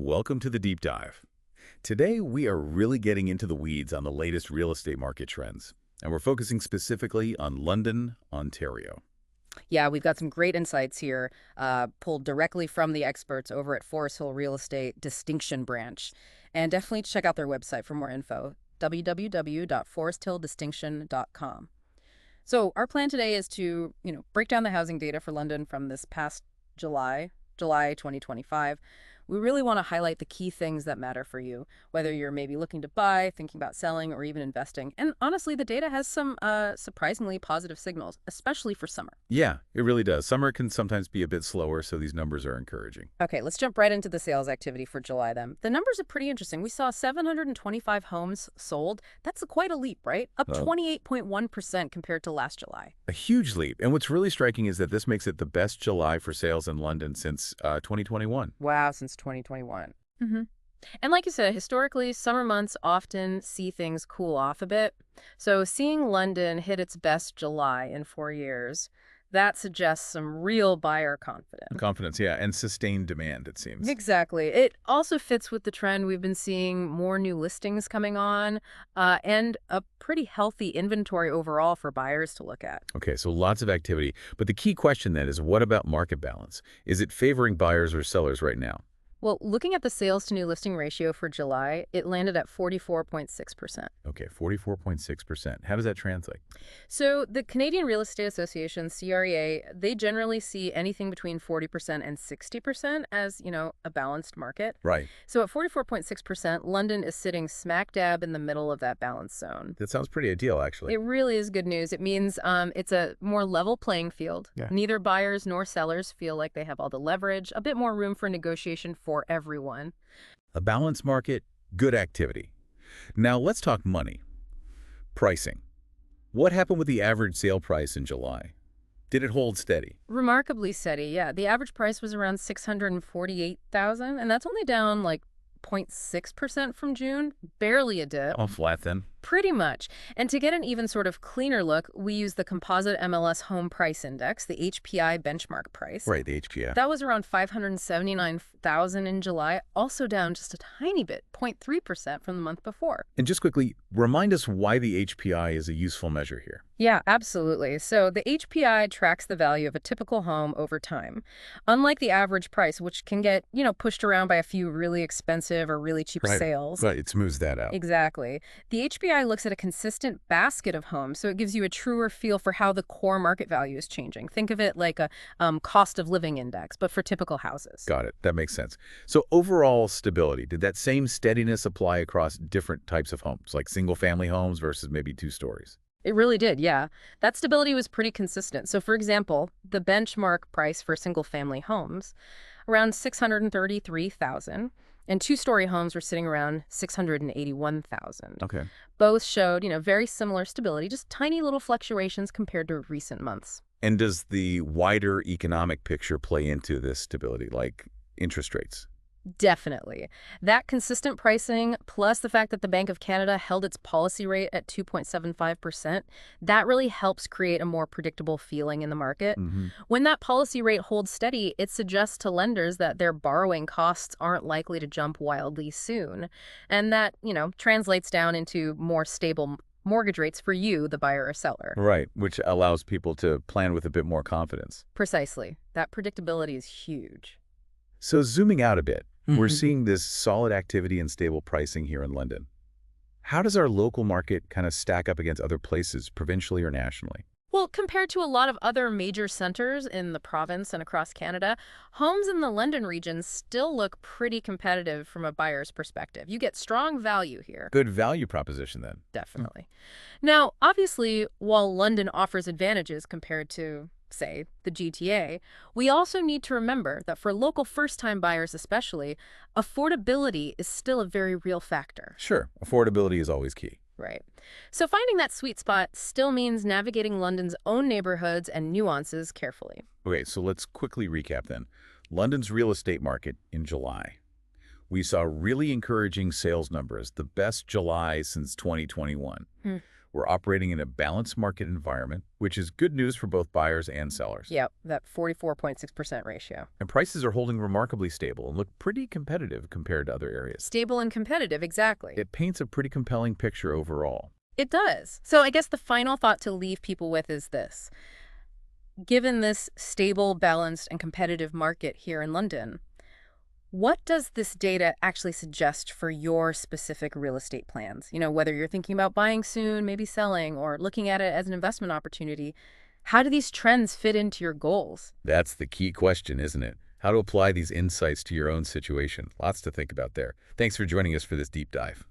Welcome to the Deep Dive. Today, we are really getting into the weeds on the latest real estate market trends, and we're focusing specifically on London, Ontario. Yeah, we've got some great insights here, pulled directly from the experts over at Forest Hill Real Estate Distinction Branch. And definitely check out their website for more info, www.foresthilldistinction.com. So our plan today is to, break down the housing data for London from this past July 2025. We really want to highlight the key things that matter for you, whether you're maybe looking to buy, thinking about selling, or even investing. And honestly, the data has some surprisingly positive signals, especially for summer. Yeah, it really does. Summer can sometimes be a bit slower, so these numbers are encouraging. Okay, let's jump right into the sales activity for July then. The numbers are pretty interesting. We saw 725 homes sold. That's quite a leap, right? Up Uh, 28.1% compared to last July. a huge leap. And what's really striking is that this makes it the best July for sales in London since 2021. Wow, since 2021. And like you said, historically, summer months often see things cool off a bit. So seeing London hit its best July in 4 years, that suggests some real buyer confidence. Confidence, yeah, and sustained demand, it seems. Exactly. It also fits with the trend we've been seeing more new listings coming on and a pretty healthy inventory overall for buyers to look at. Okay, so lots of activity. But the key question then is, what about market balance? Is it favoring buyers or sellers right now? Well, looking at the sales to new listing ratio for July, it landed at 44.6%. Okay, 44.6%. How does that translate? So the Canadian Real Estate Association, CREA, they generally see anything between 40% and 60% as, a balanced market. Right. So at 44.6%, London is sitting smack dab in the middle of that balance zone. That sounds pretty ideal, actually. It really is good news. It means it's a more level playing field. Yeah. Neither buyers nor sellers feel like they have all the leverage, a bit more room for negotiation for everyone. A balanced market, good activity. Now let's talk money. Pricing. What happened with the average sale price in July? Did it hold steady? Remarkably steady, yeah. The average price was around 648,000, and that's only down like 0.6% from June, barely a dip. All flat then? Pretty much. And to get an even sort of cleaner look, we use the Composite MLS Home Price Index, the HPI benchmark price. Right, the HPF. That was around 579,000 in July, also down just a tiny bit, 0.3% from the month before. And just quickly, remind us why the HPI is a useful measure here. Yeah, absolutely. So the HPI tracks the value of a typical home over time. Unlike the average price, which can get, pushed around by a few really expensive or really cheap sales. Right, it smooths that out. Exactly. The HPI looks at a consistent basket of homes, so it gives you a truer feel for how the core market value is changing. Think of it like a cost of living index, but for typical houses. Got it. That makes sense. So overall stability, did that same steadiness apply across different types of homes, like single-family homes versus maybe two stories? It really did, yeah. That stability was pretty consistent. So, for example, the benchmark price for single-family homes, around 633,000, and two-story homes were sitting around 681,000. Okay. Both showed, very similar stability, just tiny little fluctuations compared to recent months. And does the wider economic picture play into this stability, like interest rates? Definitely. That consistent pricing, plus the fact that the Bank of Canada held its policy rate at 2.75%, that really helps create a more predictable feeling in the market. When that policy rate holds steady, it suggests to lenders that their borrowing costs aren't likely to jump wildly soon. And that, translates down into more stable mortgage rates for you, the buyer or seller. Right, which allows people to plan with a bit more confidence. Precisely. That predictability is huge. So zooming out a bit, we're Mhm. seeing this solid activity and stable pricing here in London. How does our local market kind of stack up against other places, provincially or nationally? Well, compared to a lot of other major centers in the province and across Canada, homes in the London region still look pretty competitive from a buyer's perspective. You get strong value here, Good value proposition then. definitely. Now, obviously, while London offers advantages compared to, say, the GTA, we also need to remember that for local first-time buyers especially, affordability is still a very real factor. Sure, affordability is always key. Right. So finding that sweet spot still means navigating London's own neighborhoods and nuances carefully. Okay, so let's quickly recap then. London's real estate market in July. We saw really encouraging sales numbers, the best July since 2021. We're operating in a balanced market environment, which is good news for both buyers and sellers. Yep, that 44.6% ratio. And prices are holding remarkably stable and look pretty competitive compared to other areas. Stable and competitive, exactly. It paints a pretty compelling picture overall. It does. So I guess the final thought to leave people with is this. Given this stable, balanced, and competitive market here in London, what does this data actually suggest for your specific real estate plans? Whether you're thinking about buying soon, maybe selling, or looking at it as an investment opportunity, how do these trends fit into your goals? That's the key question, isn't it? How to apply these insights to your own situation. Lots to think about there. Thanks for joining us for this deep dive.